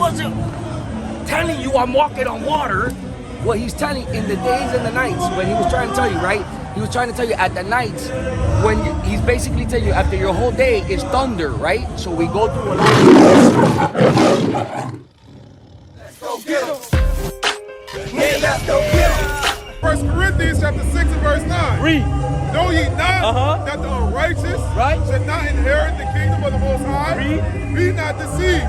wasn't telling you I'm walking on water. What he's telling in the days and the nights, when he was trying to tell you, right? He was trying to tell you at the nights, when he's basically telling you after your whole day is thunder, right? So we go through a lot of... Let's go get him. Hey, let's go get him. 1 Corinthians chapter 6 and verse 9. Read. Know ye not that the unrighteous should not inherit the kingdom of the Most High? Read. Be not deceived.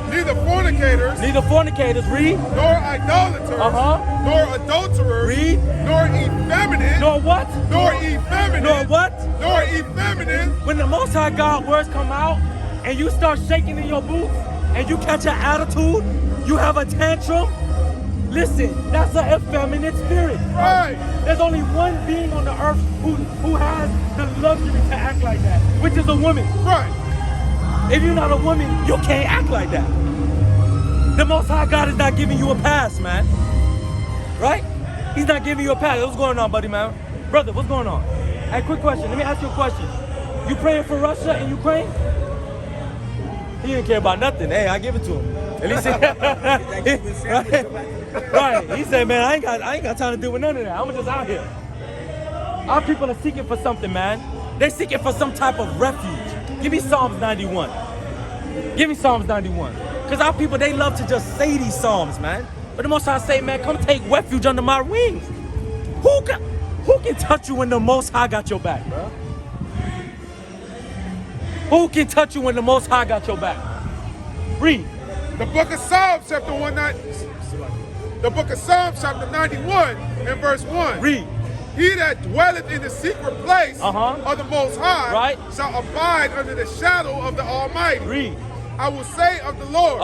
Neither fornicators. Neither fornicators. Read. Nor idolaters. Nor adulterers. Read. Nor effeminate. Nor what? Nor effeminate. Nor what? Nor effeminate. When the Most High God words come out and you start shaking in your boots and you catch an attitude, you have a tantrum. Listen, that's an effeminate spirit. Right. There's only one being on the earth who has the luxury to act like that, which is a woman. Right. If you're not a woman, you can't act like that. The Most High God is not giving you a pass, man. Right? He's not giving you a pass. What's going on, buddy, man? Brother, what's going on? Hey, quick question. Let me ask you a question. You praying for Russia and Ukraine? He didn't care about nothing. Hey, I give it to him. At least right. He said, man, I ain't got time to deal with none of that. I'm just out here. Our people are seeking for something, man. They're seeking for some type of refuge. Give me Psalms 91. Give me Psalms 91. Because our people, they love to just say these Psalms, man. But the Most High say, man, come take refuge under my wings. Who can touch you when the Most High got your back, bro? Who can touch you when the Most High got your back? Read. The book of Psalms chapter 91 and verse 1. Read. He that dwelleth in the secret place of the Most High shall abide under the shadow of the Almighty. Read. I will say of the Lord,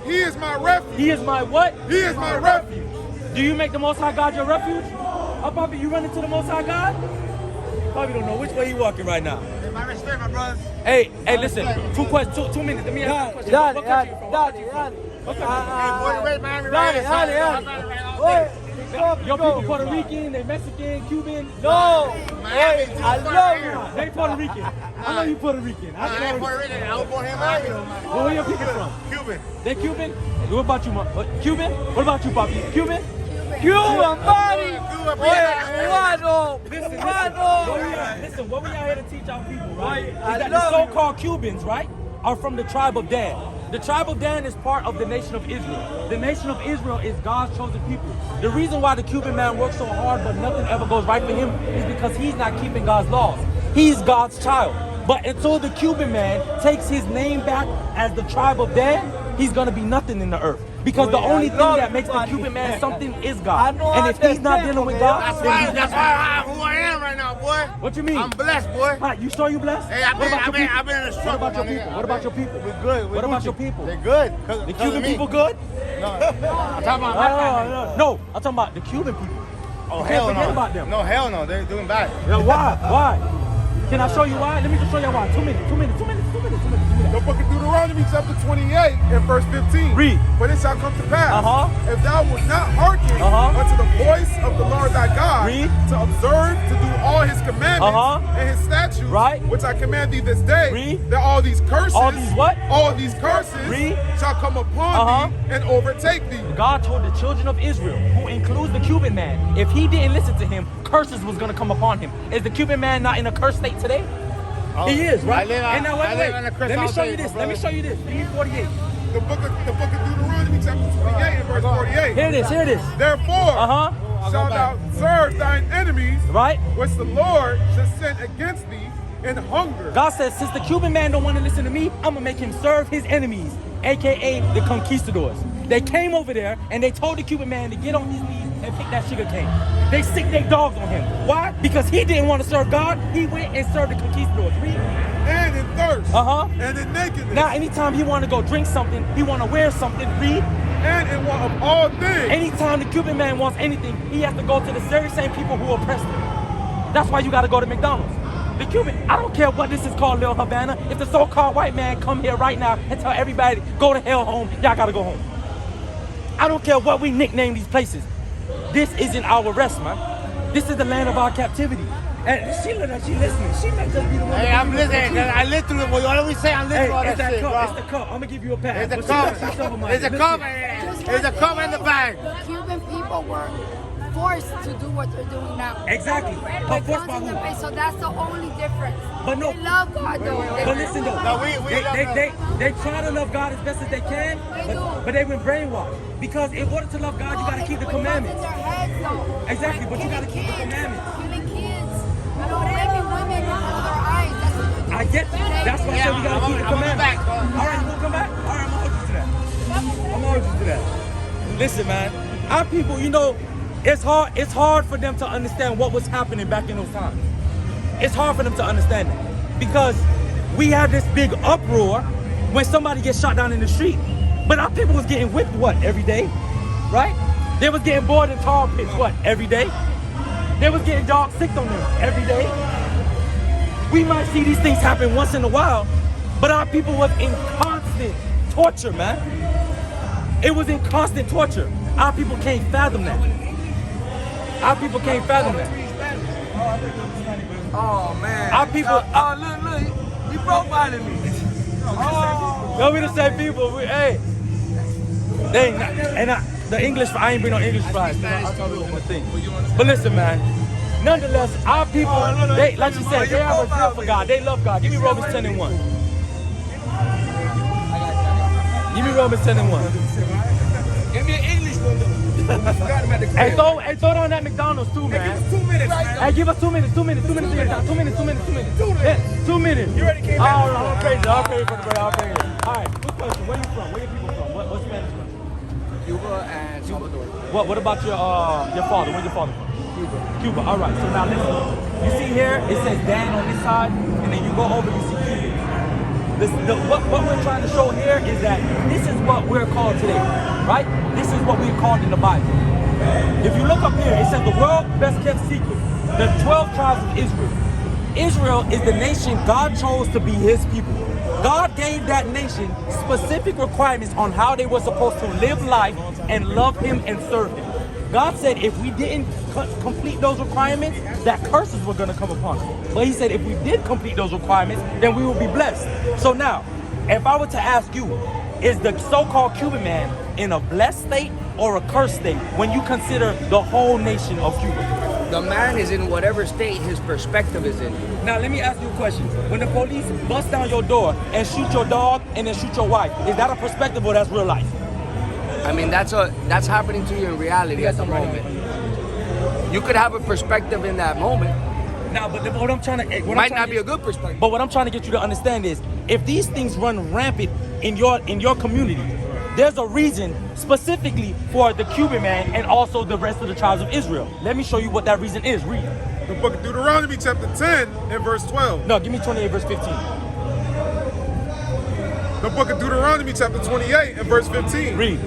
He is my refuge. He is my what? He is my refuge. Do you make the Most High God your refuge? Oh, Bobby, you running to the Most High God? Probably don't know which way he walking right now. My respect, my brothers. Hey, listen. 2 questions, 2 minutes. Let me ask you a question. What country you from? What country? Your people Puerto Rican, they Mexican, Cuban? No. Hey, I love you. They Puerto Rican. I know you Puerto Rican. I ain't Puerto Rican. I was born here in Miami. Where your people from? Cuban. They Cuban? What about you, Cuban? What about you, Papi? Cuban? Cuban, buddy. Listen, what we out here to teach our people, right? Is that the so-called Cubans, right, are from the tribe of Dan. The tribe of Dan is part of the nation of Israel. The nation of Israel is God's chosen people. The reason why the Cuban man works so hard but nothing ever goes right for him is because he's not keeping God's laws. He's God's child. But until the Cuban man takes his name back as the tribe of Dan, he's going to be nothing in the earth. Because the only thing that makes the Cuban man something is God. And if he's not dealing with God, that's why I'm who I am right now, boy. What you mean? I'm blessed, boy. Right, you sure you blessed? Hey, I've been in the struggle. What about your people? What about your people? We're good. What about your people? They're good. The Cuban people good? No. I'm talking about my family. No, I'm talking about the Cuban people. Oh, you hell can't forget no. about them. No, hell no. They're doing bad. Yeah, why? Why? Can I show you why? Let me just show you why. 2 minutes. The book of Deuteronomy chapter 28 and verse 15. Read. For it shall come to pass, if thou wilt not hearken unto the voice of the Lord thy God, to observe, to do all his commandments and his statutes, which I command thee this day, that all these curses, all these what? All these curses shall come upon thee and overtake thee. God told the children of Israel, who includes the Cuban man, if he didn't listen to him, curses was going to come upon him. Is the Cuban man not in a cursed state today? He is, right? Let me show you this. Let me show you this. Give me 48. The book of Deuteronomy chapter 28 and verse 48. Here it is. Therefore, shalt thou serve thine enemies, which the Lord shall send against thee in hunger. God says, since the Cuban man don't want to listen to me, I'm going to make him serve his enemies, a.k.a. the conquistadors. They came over there and they told the Cuban man to get on his knees and pick that sugar cane. They sick their dogs on him. Why? Because he didn't want to serve God. He went and served the conquistadors. Read. And in thirst. And in nakedness. Now, anytime he want to go drink something, he want to wear something, read. And in want of all things. Anytime the Cuban man wants anything, he has to go to the very same people who oppressed him. That's why you got to go to McDonald's. The Cuban, I don't care what this is called, Little Havana. If the so-called white man come here right now and tell everybody, go to hell home, y'all got to go home. I don't care what we nickname these places. This isn't our rest, man. This is the land of our captivity. And she listening. She may just be the one. Hey, I'm listening. I live through the boy. You always say I'm listening to all Hey, that it's that shit, cup. bro. It's the cup. I'm gonna give you a pass. It's a But she cup. got some stuff on my It's a listen. cup. There's a cup in the bag. Cuban people were forced to do what they're doing now. Exactly. But forced by who? So that's the only difference. But no. They love God though. But listen though, No, we they try to love God as best as they can, but they've been brainwashed. Because in order to love God, you gotta keep the commandments. Exactly, but you gotta keep the commandments. Killing kids, raping women before their eyes. That's what they're doing. I get that. That's why I said we gotta keep the commandments. back, bro. All right, you gonna come back? All right, I'm gonna hold you to that. I'm gonna hold you to that. Listen, man, our people, you know, it's hard for them to understand what was happening back in those times. It's hard for them to understand it because we have this big uproar when somebody gets shot down in the street. But our people was getting whipped, what, every day? Right? They was getting bored in tar pits, what, every day? They was getting dogs sick on them every day. We might see these things happen once in a while, but our people was in constant torture, man. It was in constant torture. Our people can't fathom that. Our people can't fathom that. Oh man. Our people. Look, he profiling me. Oh. No, we the same people. Hey. They ain't not, the English, I ain't bring no English fries. I thought it was in the thing. But listen, man. Nonetheless, our people, they, like you said, they have a feel for God. They love God. Give me Romans 10 and 1. Give me Romans 10 and 1. Give me an English one though. Hey, throw down that McDonald's too, man. Give us 2 minutes, man. Hey, give us 2 minutes. 2 minutes. 2 minutes. 2 minutes. 2 minutes. 2 minutes. 2 minutes. 2 minutes. You already came Oh, back. I'm crazy. I'm crazy for the brother. I'm crazy. All right, good question. Where you from? Where your people from? What Spanish country? Cuba and Salvador. What about your father? Where's your father from? Cuba. Cuba. All right. So now listen. You see here, it says Dan on this side, and then you go over, you see Cuba. What we're trying to show here is that this is what we're called today, right? This is what we're called in the Bible. If you look up here, it says the world's best kept secret, the 12 tribes of Israel. Israel is the nation God chose to be his people. God gave that nation specific requirements on how they were supposed to live life and love him and serve him. God said if we didn't complete those requirements, that curses were going to come upon us. But he said if we did complete those requirements, then we will be blessed. So now, if I were to ask you, is the so-called Cuban man in a blessed state or a cursed state when you consider the whole nation of Cuba? The man is in whatever state his perspective is in. Now let me ask you a question. When the police bust down your door and shoot your dog and then shoot your wife, is that a perspective or that's real life? I mean, that's happening to you in reality at the moment. You could have a perspective in that moment. Now, but what I'm trying to... Might not be a good perspective. But what I'm trying to get you to understand is, if these things run rampant in your community, there's a reason specifically for the Cuban man and also the rest of the tribes of Israel. Let me show you what that reason is. Read. The book of Deuteronomy chapter 10 and verse 12. No, give me 28 verse 15. The book of Deuteronomy chapter 28 and verse 15. Read.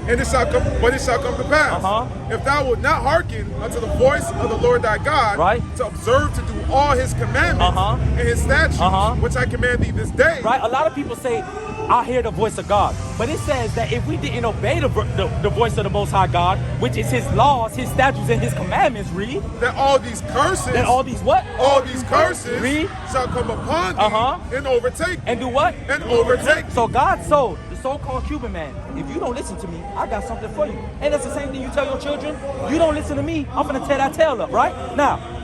And it shall come to pass, if thou wilt not hearken unto the voice of the Lord thy God, right, to observe to do all his commandments and his statutes, which I command thee this day. Right, a lot of people say, I hear the voice of God. But it says that if we didn't obey the voice of the Most High God, which is his laws, his statutes, and his commandments, read. That all these curses. That all these what? All these curses read, shall come upon thee and overtake. And do what? And overtake. So God told the so-called Cuban man, if you don't listen to me, I got something for you. And that's the same thing you tell your children. You don't listen to me, I'm gonna tear that tail up, right? Now,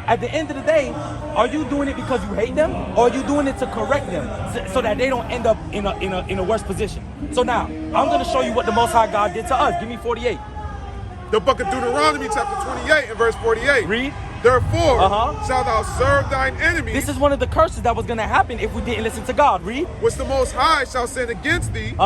at the end of the day, are you doing it because you hate them, or are you doing it to correct them so that they don't end up in a worse position? So now, I'm gonna show you what the Most High God did to us. Give me 48. The book of Deuteronomy chapter 28 and verse 48. Read. Therefore, shalt thou serve thine enemies. This is one of the curses that was going to happen if we didn't listen to God. Read. Which the Most High shall send against thee in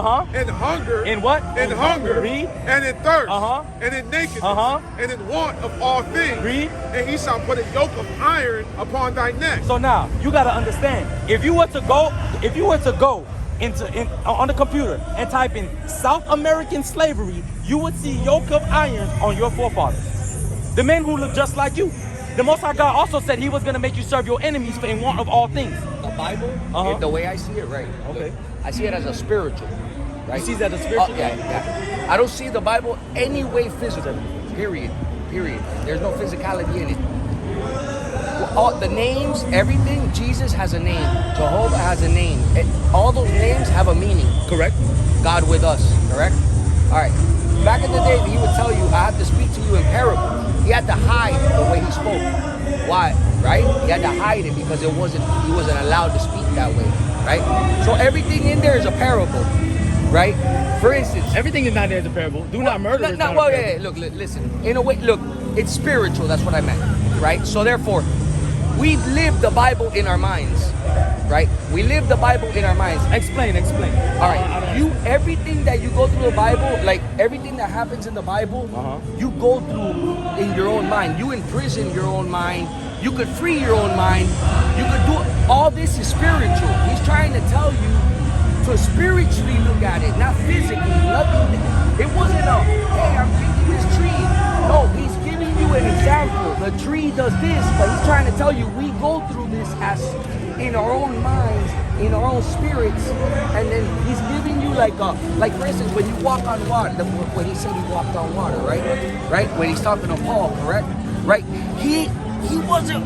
hunger. In what? In hunger. Read. And in thirst. And in nakedness. And in want of all things. Read. And he shall put a yoke of iron upon thy neck. So now, you got to understand, if you were to go on the computer and type in South American slavery, you would see yoke of iron on your forefathers. The men who look just like you. The Most High God also said he was going to make you serve your enemies for in want of all things. The Bible, the way I see it, right? Okay. I see it as a spiritual, right? You see that as a spiritual? Yeah. I don't see the Bible any way physical, period. There's no physicality in it. all the names, everything, Jesus has a name. Jehovah has a name. All those names have a meaning. Correct. God with us, correct? All right. Back in the day, he would tell you, I have to speak to you in parable. He had to hide the way he spoke. Why? Right? He had to hide it because he wasn't allowed to speak that way. Right? So everything in there is a parable. Right? For instance, Everything is not there as a parable. Do not murder is not a parable. yeah, look, listen. In a way, look, it's spiritual. That's what I meant. Right? So therefore, we live the Bible in our minds. Right? We live the Bible in our minds. Explain. All right. Everything that you go through the Bible, like everything that happens in the Bible, you go through in your own mind. You imprison your own mind. You could free your own mind. You could do all this is spiritual. He's trying to tell you to spiritually look at it, not physically. Nothing. It wasn't a, hey, I'm thinking this tree. No, he's giving you an example. The tree does this, but he's trying to tell you we go through this as in our own minds, in our own spirits, and then he's giving you like for instance, when you walk on water, when he said he walked on water, right? Right? When he's talking to Paul, correct? Right? He wasn't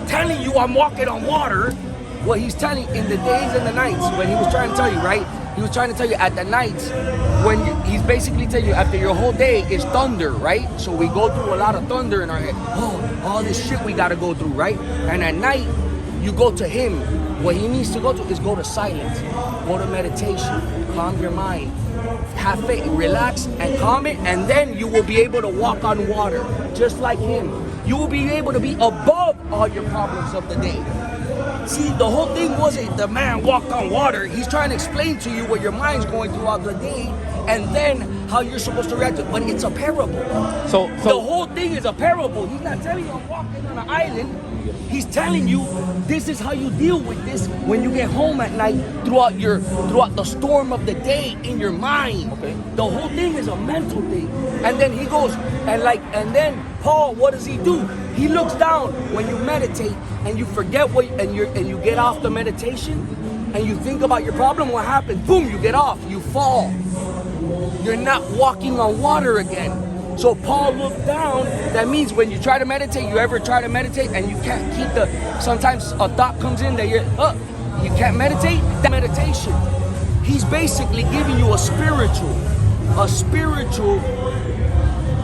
telling you I'm walking on water. What he's telling in the days and the nights, when he was trying to tell you, right? He was trying to tell you at the nights, when he's basically telling you after your whole day is thunder, right? So we go through a lot of thunder in our head. Oh, all this shit we gotta go through, right? And at night, you go to him. What he needs to go to is go to silence, go to meditation, calm your mind, have faith, relax and calm it, and then you will be able to walk on water, just like him. You will be able to be above all your problems of the day. See, the whole thing wasn't the man walked on water. He's trying to explain to you what your mind's going throughout the day, and then how you're supposed to react to it. But it's a parable. So the whole thing is a parable. He's not telling you I'm walking on an island. He's telling you this is how you deal with this when you get home at night throughout the storm of the day in your mind. Okay. The whole thing is a mental thing. And then he goes and then Paul, what does he do? He looks down when you meditate and you forget and you get off the meditation and you think about your problem. What happens? Boom, you get off, you fall. You're not walking on water again. So Paul looked down. That means when you try to meditate, you ever try to meditate and you can't keep sometimes a thought comes in that you can't meditate, that meditation. He's basically giving you a spiritual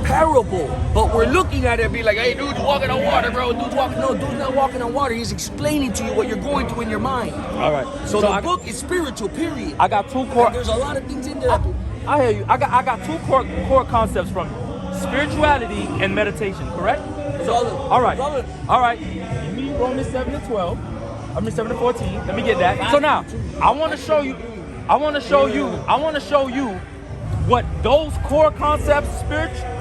parable, but we're looking at it and be like, hey, dude's walking on water, bro. Dude's not walking on water. He's explaining to you what you're going through in your mind. All right. So the book is spiritual, period. I got two core. There's a lot of things in there. I hear you. I got two core concepts from you: spirituality and meditation. Correct? So, all right. You need Romans 7:12. I mean 7:14. Let me get that. So now I want to show you what those core concepts,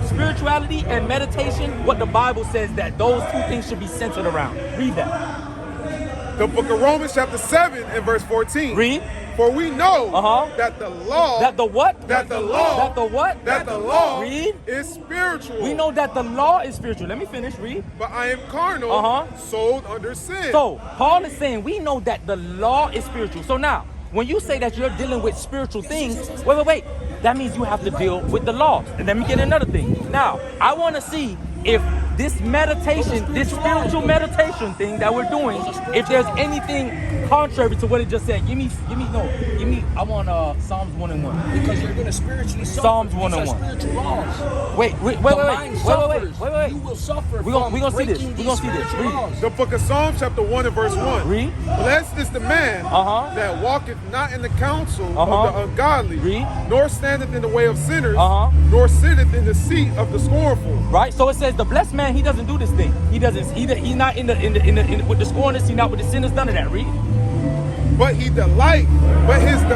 spirituality and meditation, what the Bible says that those two things should be centered around. Read that. The book of Romans chapter 7 and verse 14. Read. For we know that the law. That the what? That the law. That the what? That the law. Read. Is spiritual. We know that the law is spiritual. Let me finish. Read. But I am carnal, sold under sin. So Paul is saying we know that the law is spiritual. So now, when you say that you're dealing with spiritual things, wait. That means you have to deal with the laws. And let me get another thing. Now, I want to see if this meditation, this spiritual meditation thing that we're doing, if there's anything contrary to what it just said. I want Psalms 1:1. Because you're going to spiritually suffer. Psalms 1:1. Spiritual laws. Wait. You will suffer. We're gonna see this. We're gonna see this. Read. The book of Psalms chapter 1 and verse 1. Read. Blessed is the man that walketh not in the counsel of the ungodly, nor standeth in the way of sinners, nor sitteth in the seat of the scornful. Right. So it says the blessed man, he doesn't do this thing. He doesn't. He's not in with the scorners. He's not with the sinners. None of that. Read. But his delight is in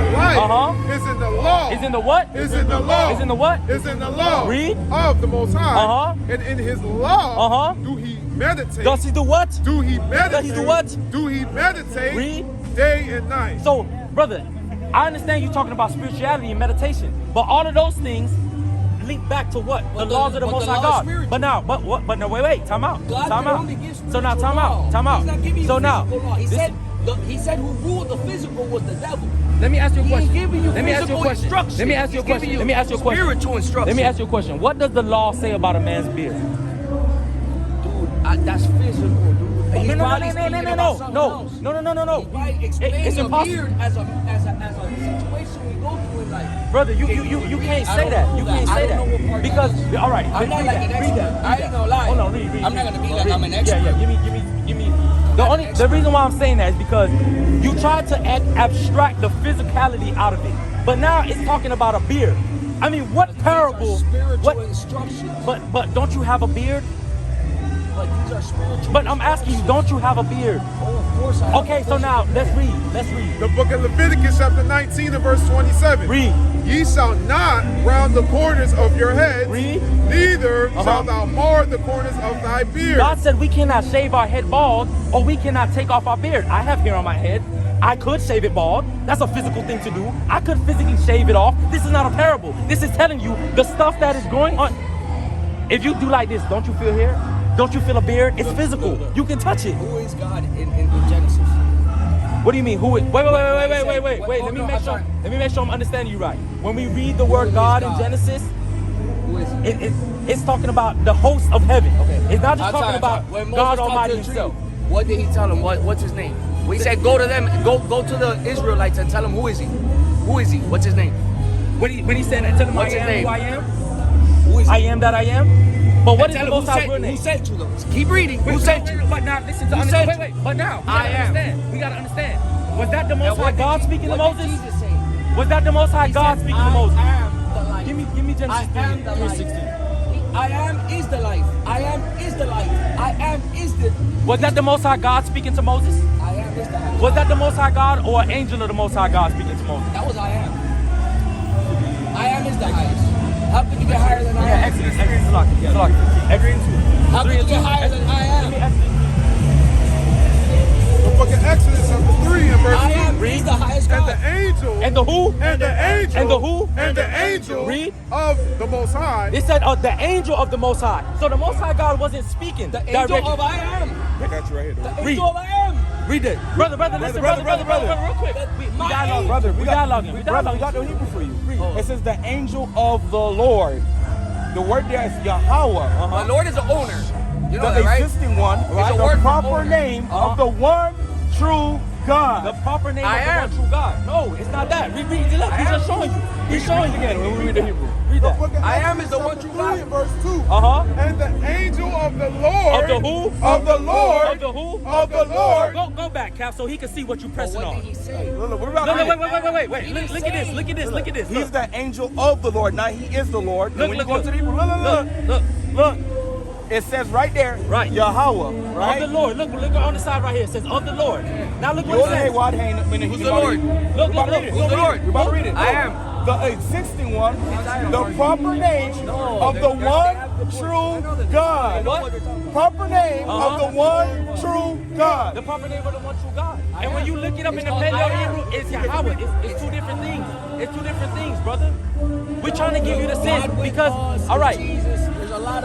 the law. Is in the what? Is in the law. Is in the what? Is in the law. Read. Of the Most High. And in his law do he meditate. Does he do what? Do he meditate? Does he do what? Do he meditate? Read. Day and night. So, brother, I understand you talking about spirituality and meditation, but all of those things link back to what? The laws of the Most High God. But now, wait, time out. So now, time out. So now, he said who ruled the physical was the devil. Let me ask you a question. Let me ask you a question. What does the law say about a man's beard? Dude, that's physical, dude. He's No, probably no, no, speaking no, about no, something no, else. no, no, no, no, no. He's probably explaining It's a impossible. beard as a situation we go through in life. Brother, you can't I say don't that. know You that. can't I say don't know what that. part Because, that is. all right. I'm not read like that, an read expert. that, I ain't gonna lie. Hold on, read. I'm not gonna be like I'm an Yeah, expert. yeah, give me. The reason why I'm saying that is because you tried to abstract the physicality out of it. But now it's talking about a beard. I mean, what parable? Spiritual instructions. But don't you have a beard? But these are spiritual. But I'm asking you, don't you have a beard? Oh, of course I have. Okay, so now let's read. Let's read. The book of Leviticus chapter 19 and verse 27. Read. Ye shall not round the corners of your heads, Read. neither shalt thou mar the corners of thy beard. God said we cannot shave our head bald, or we cannot take off our beard. I have hair on my head. I could shave it bald. That's a physical thing to do. I could physically shave it off. This is not a parable. This is telling you the stuff that is going on. If you do like this, don't you feel hair? Don't you feel a beard? It's physical. You can touch it. Who is God in Genesis? What do you mean? Who is? Wait. Let me make sure I'm understanding you right. When we read the word God in Genesis, Who is he? it's talking about the host of heaven. Okay. It's not just I'm talking sorry. about When Moses God talked to Almighty the tree, himself. what did he tell him? What's his name? Well, he said, go to them, go to the Israelites and tell them who is he? Who is he? What's his name? When he said that, tell him What's I his am name? who I am. Who is he? I am that I am. But what is Tell the him Most High's real name? who sent you those? Keep reading. Who sent you? But now listen to Who understand. sent Wait. But now I am. understand. We gotta understand. Was that the Most And High what did God Je- speaking to what Moses? did Jesus say? Was that the Most High He God said, speaking to Moses? I am the light. Give me Genesis I am the 3:16. light. I am is the light. I am is the light. I am is the. Was that the Most High God speaking to Moses? I am is the light. Was that the Most High God or an angel of the Most High God speaking to Moses? That was I am. I am is the highest. How could you get higher than I am? Exodus. Exodus. How could you get higher than I am? The book of Exodus chapter 3 and verse I 2. am is the highest And God. the angel And the who? and the angel And the who? and the angel Read. of the Most High. It said the angel of the Most High. So the Most High God wasn't speaking. The angel directly. of I am. I got you right here. The Read. angel of I am. Read it. Brother, listen, brother, real quick. We dialogue, brother. We dialoguing. We Brother, we got the Hebrew for you. It says the angel of the Lord. The word there is Yahawah. My Lord is the owner. You know The that, right? existing one, right? a The word for proper owner. name of the one true God. The proper name I of the am. one true God. No, it's not that. Read it. Look, he's just showing you. He's showing you again. When we read the Hebrew. Read The that. book of I am Exodus is the one chapter true 3 God. and verse 2. And the angel of the Lord. Of the who? Of the Lord. Of the who? Of the Lord. Go back, Cap, so he can see what you're pressing What on. did he say? Look, we're about No, to no, read it. wait. Look at this. Look at this. He's the angel of the Lord. Now he is the Lord. Look, And when look, you go look. to the Hebrew, look. It says right there, Right. Yahawah, right? Of the Lord. Look on the side right here. It says of the Lord. Now look what it says. Who's the Lord? Look. Who's the Lord? You're about to read it. I am. The existing one, the proper name of the one true God. What? Proper name of the one true God. The proper name of the one true God. And when you look it up in the Paleo Hebrew, it's Yahawah. It's two different things. It's two different things, brother. We're trying to give you the sense because, all right.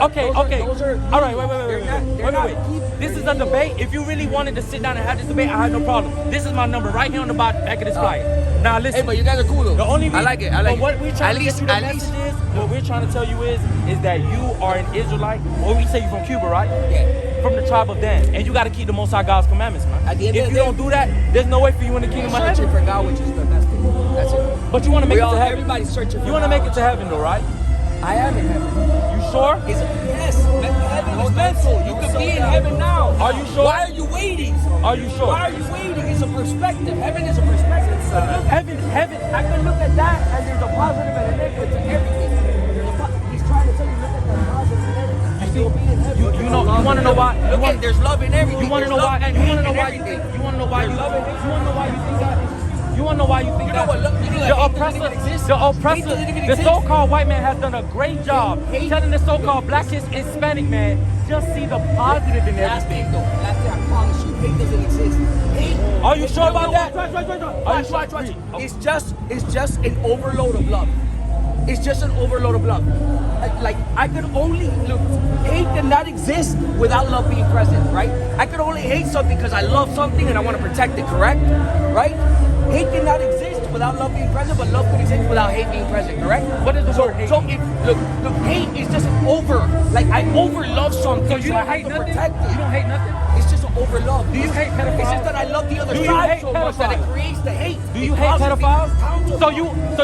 Okay. All right, wait. This is a debate. If you really wanted to sit down and have this debate, I have no problem. This is my number right here on the back of this flyer. Now listen. Hey, but you guys are cool though. The only reason, I like it. but what we're trying to get you the message is, what we're trying to tell you is that you are an Israelite, or we say you from Cuba, right? Yeah. From the tribe of Dan, and you got to keep the Most High God's commandments, man. At the end If of you the don't day, do that, there's no way for you in the kingdom of searching heaven. for God, which is the best thing. That's it. But you want to make it to heaven. Everybody's searching for You want to God. make it to heaven, though, right? I am in heaven. You sure? Yes, heaven is mental. You could be in heaven now. Are you sure? Why are you waiting? Are you sure? Why are you waiting? It's a perspective. Heaven is a perspective. Heaven. I can look at that and there's a positive and a negative to everything. He's trying to tell you, look at the positive and everything. And you'll be in heaven. You know. You want to know why? Look at, there's love in everything. You want to know why? You want to know why you think? You want to know why you love it? You want to know why you think that? You want to know why you think You know that? what? Look, you know that The hate oppressor, doesn't even exist. the Hate oppressor, doesn't even the exist. so-called white man has done a great job telling the so-called black Hispanic man just see the positive in Last everything. thing though, I promise you, hate doesn't exist. Hate. Are you sure about that? Are you sure? It's just an overload of love. It's just an overload of love. Like I could only look. Hate cannot exist without love being present, right? I could only hate something because I love something and I want to protect it, correct? Right? Hate cannot exist without love being present, but love could exist without hate being present, correct? What is the word hate? So if look, hate is just an over. Like I over love something, So you I don't have hate to nothing? protect it. You don't hate nothing? It's just an over love. Do you hate pedophiles? It's just that I love the other Do you side hate so much that it pedophiles? creates the hate. Do you hate pedophiles? So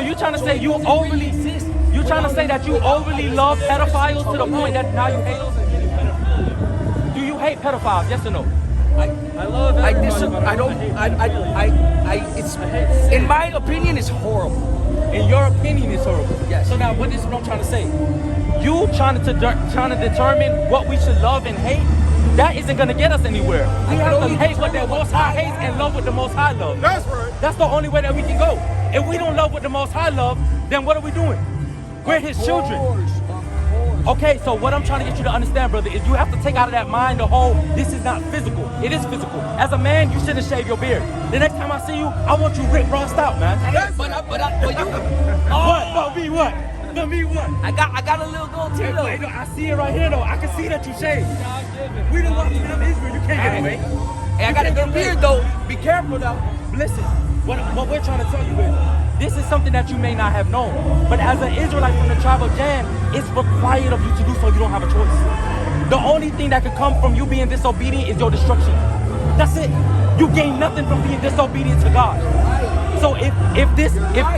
you trying to say you overly you trying to say that you overly love pedophiles to the point that now you hate them? Do you hate pedophiles? Yes or no? I love it. I don't. It's in my opinion, it's horrible. In your opinion, it's horrible. Yes. So now, what is what I'm trying to say? You trying to determine what we should love and hate? That isn't gonna get us anywhere. We have to hate what the Most High hates and love what the Most High loves. That's right. That's the only way that we can go. If we don't love what the Most High loves, then what are we doing? We're His children. Okay, so what I'm trying to get you to understand, brother, is you have to take out of that mind the whole, this is not physical. It is physical. As a man, you shouldn't shave your beard. The next time I see you, I want you Rick Rossed out, man. But you. What? No, me what? No, me what? I got a little goatee though. Wait, no, I see it right here, though. I can see that you shaved. We done watched them Israel. You can't get away. Hey, I got a good beard though. Be careful now. Listen, what we're trying to tell you is, this is something that you may not have known. But as an Israelite from the tribe of Dan, it's required of you to do so. You don't have a choice. The only thing that could come from you being disobedient is your destruction. That's it. You gain nothing from being disobedient to God. So if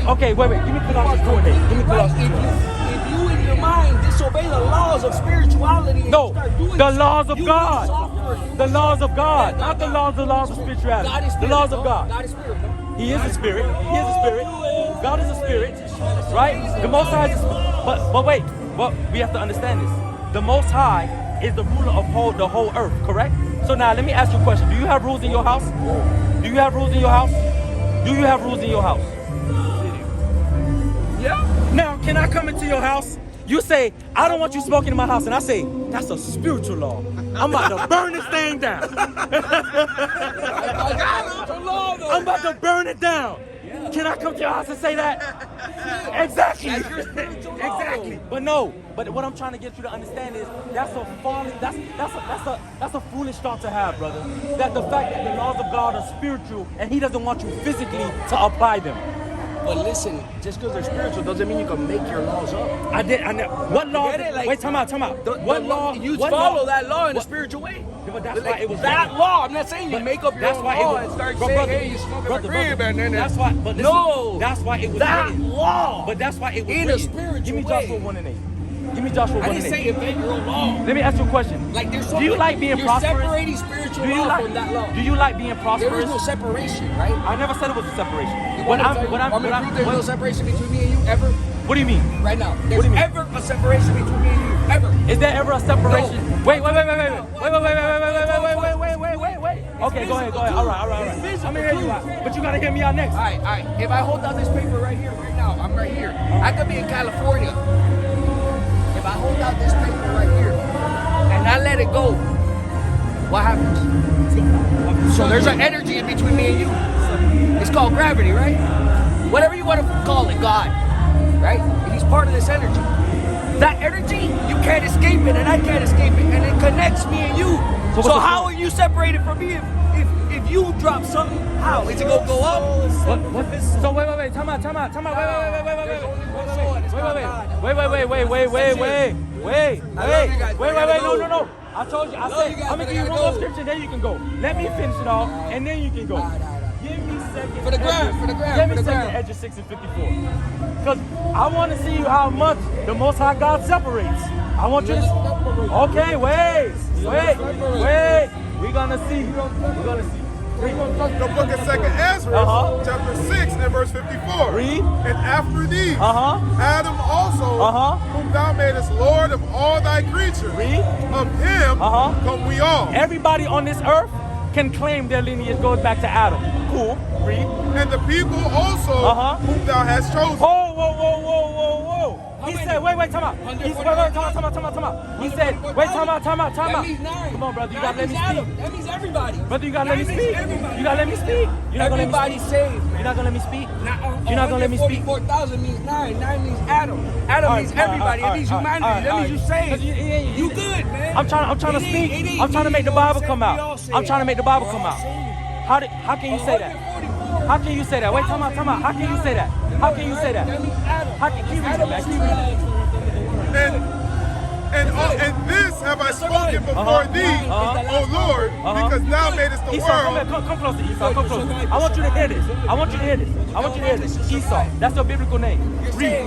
okay, wait, give me Colossians 4:8. Give me Colossians 4:8. If you in your mind disobey the laws of spirituality, and No, you start doing the so, laws of you God. will suffer. The laws of God, Yeah, not the laws of spirituality. God is The spirit, laws of no? God. God is spirit. No? He is a spirit. He is a spirit. God is a spirit, right? The Most High is. But wait. Well, we have to understand this. The Most High is the ruler of the whole earth. Correct? So now let me ask you a question. Do you have rules in your house? Do you have rules in your house? Do you have rules in your house? Yeah. Now, can I come into your house? You say, I don't want you smoking in my house. And I say, that's a spiritual law. I'm about to burn this thing down. I'm about to burn it down. Can I come to your house and say that? Exactly. Exactly. But no. But what I'm trying to get you to understand is that's a folly. That's a foolish thought to have, brother. That the fact that the laws of God are spiritual and He doesn't want you physically to apply them. But listen, just because they're spiritual doesn't mean you can make your laws up. I know. What law? Like, wait, time out. What law? You what follow law, that law in a what, spiritual way. But that's Like, why it was that written. law. I'm not saying you make up your That's own why law it was, and start bro, saying, brother, hey, you smoking brother, a crib, brother, and then that's why. But listen, no, that's why it was that written. law. But that's why it was in written. a spiritual Give me way. Joshua 1:8. Give me Joshua 1:8. I didn't say invent your own law. Let me ask you a question. Like there's Do you like being you're prosperous? separating spiritual Do you law like? from that law. Do you like being There is prosperous? no separation, right? I never said it was a separation. Want me to prove there's no separation between me and you ever? What do you mean? Right now, do there's you mean? ever a separation between me and you, ever. Is there ever a separation? No. Wait. Okay, go ahead. All right. I'm gonna hear you out, but you gotta hear me out next. All right. If I hold out this paper right here, right now, I'm right here. I could be in California. If I hold out this paper right here and I let it go, what happens? So there's an energy in between me and you. It's called gravity, right? Whatever you want to call it, God, right? He's part of this energy. That energy, you can't escape it, and I can't escape it, and it connects me and you. So how are you separated from me if you drop something? How? Is it gonna go up? So wait. Time out. Wait. No. I told you. I said I'm gonna give you one more scripture, then you can go. Let me finish it off, and then you can go. Give me second. For the ground. Give me second. Edge of 6 and 54. Because I want to see how much the Most High God separates. I want you to. Okay, wait. We're gonna see. The book of 2nd Ezra, chapter 6 and verse 54. Read. And after these, Adam also, whom thou madest Lord of all thy creatures, Read. of him come we all. Everybody on this earth can claim their lineage goes back to Adam. Cool. Read. And the people also, whom thou hast chosen. Whoa. He said, wait, time out. He said, time out. He said, wait, time out. That means 9. Come on, brother, you gotta let me speak. That means everybody. Brother, you gotta let me 9 speak. means everybody. You gotta let me speak. You're not gonna let me Everybody's speak. saved. You're not gonna let me speak. You're not gonna let me speak. 44,000 means 9. 9 means Adam. Adam means everybody. It means humanity. That means you saved. You good, man. I'm trying to speak. I'm trying to make the Bible come out. I'm trying to make the Bible come out. How can you say that? How can you say that? Wait, time out. How can you say that? How can you say that? That means Adam. How can you read it? And this have I spoken before thee, O Lord, because thou madest the Esau, world. come close to Esau, come close. I want you to hear this. I want you to hear this. I want you to hear this. Esau, that's your biblical name. Read.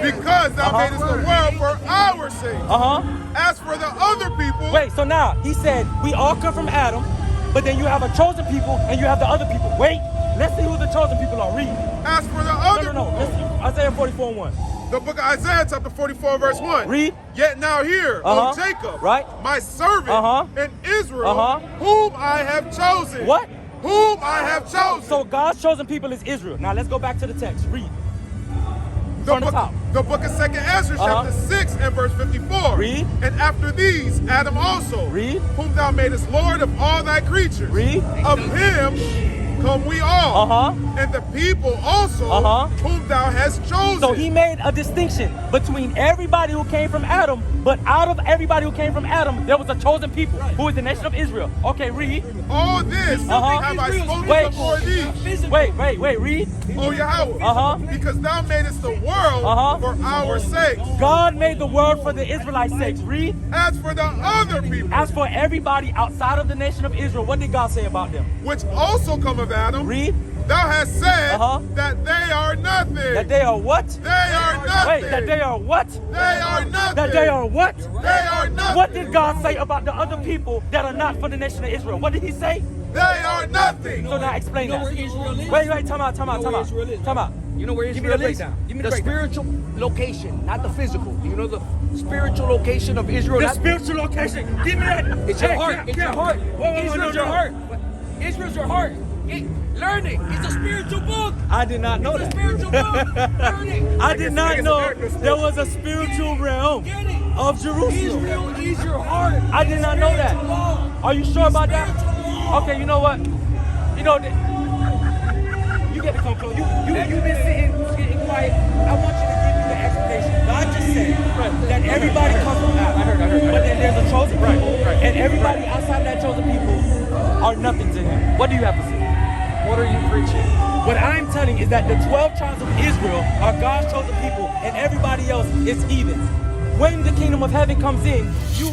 Because thou madest the world for our sake. As for the other people. Wait, so now he said we all come from Adam, but then you have a chosen people and you have the other people. Wait, let's see who the chosen people are. Read. As for the other No. Listen, Isaiah 44:1. The book of Isaiah, chapter 44, verse 1. Read. Yet now hear, O Jacob, right, my servant, and Israel, whom I have chosen. What? Whom I have chosen. So God's chosen people is Israel. Now let's go back to the text. Read. The book of 2nd Ezra, chapter 6 and verse 54. Read. And after these, Adam also, Read. whom thou madest Lord of all thy creatures. Read. Of him come we all, and the people also, whom thou hast chosen. So he made a distinction between everybody who came from Adam, but out of everybody who came from Adam, there was a chosen people, who is the nation of Israel. Okay, read. All this have I spoken before thee. Wait, read. O Yahawah, because thou madest the world for our sake. God made the world for the Israelites' sakes. Read. As for the other people. As for everybody outside of the nation of Israel, what did God say about them? Which also come of Adam. Read. Thou hast said that they are nothing. That they are what? They are nothing. Wait, that they are what? They are nothing. That they are what? They are nothing. What did God say about the other people that are not for the nation of Israel? What did he say? They are nothing. So now explain that. Where Israel is? Wait, time out. You know where Give me the Israel is? breakdown. Give me the The breakdown. spiritual location, not the physical. Do you know the spiritual location of Israel? The spiritual location. Give me that. It's your heart. It's your heart. Israel's your heart. Israel's your heart. Learn it. It's a spiritual book. I did not know It's a that. spiritual book. Learn it. I did not know there was a spiritual realm Get it. of Jerusalem. Israel is your heart. I did not know that. Spiritual law. Are you sure about that? Spiritual law. Okay, you know what? You know, you get to come close. You've been sitting quiet. I want you to give me the explanation. God just said that everybody comes from Adam. I heard. But then there's a chosen people, and everybody outside of that chosen people are nothing to him. What do you have to say? What are you preaching? What I'm telling is that the 12 tribes of Israel are God's chosen people, and everybody else is heathens. When the kingdom of heaven comes in, you